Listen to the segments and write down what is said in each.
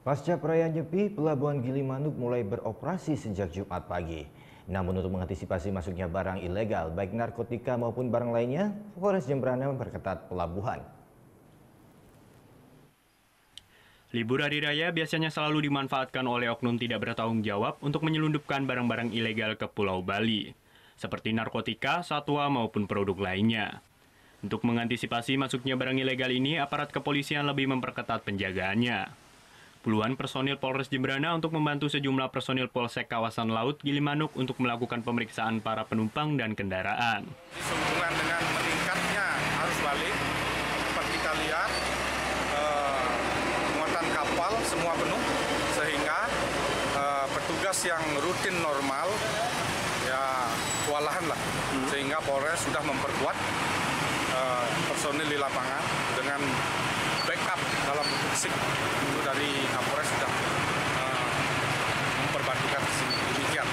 Pasca perayaan Nyepi, Pelabuhan Gilimanuk mulai beroperasi sejak Jumat pagi. Namun untuk mengantisipasi masuknya barang ilegal, baik narkotika maupun barang lainnya, Polres Jembrana memperketat pelabuhan. Libur hari raya biasanya selalu dimanfaatkan oleh oknum tidak bertanggung jawab untuk menyelundupkan barang-barang ilegal ke Pulau Bali, seperti narkotika, satwa maupun produk lainnya. Untuk mengantisipasi masuknya barang ilegal ini, aparat kepolisian lebih memperketat penjagaannya. Puluhan personil Polres Jembrana untuk membantu sejumlah personil Polsek Kawasan Laut Gilimanuk untuk melakukan pemeriksaan para penumpang dan kendaraan. Sehubungan dengan meningkatnya arus balik, dapat kita lihat muatan kapal semua penuh, sehingga petugas yang rutin normal ya kewalahan lah, sehingga Polres sudah memperkuat personil di lapangan dengan backup dalam bentuk SIP itu dari Kapolres sudah memperbantukan demikian.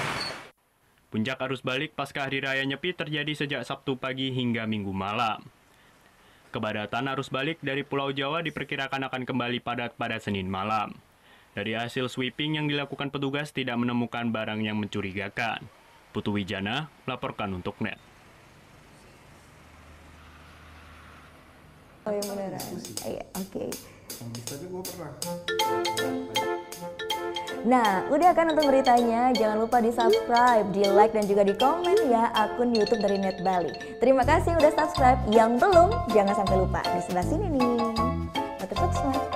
Puncak arus balik pasca Hari Raya Nyepi terjadi sejak Sabtu pagi hingga Minggu malam. Kepadatan arus balik dari Pulau Jawa diperkirakan akan kembali padat pada Senin malam. Dari hasil sweeping yang dilakukan petugas tidak menemukan barang yang mencurigakan. Putu Wijana melaporkan untuk NET. Oh, yang beneran. Iya, oke. Nah, udah kan nonton beritanya? Jangan lupa di-subscribe, di-like, dan juga di-komen ya akun YouTube dari Net Bali. Terima kasih udah subscribe. Yang belum, jangan sampai lupa. Di sebelah sini nih. Notif subscribe.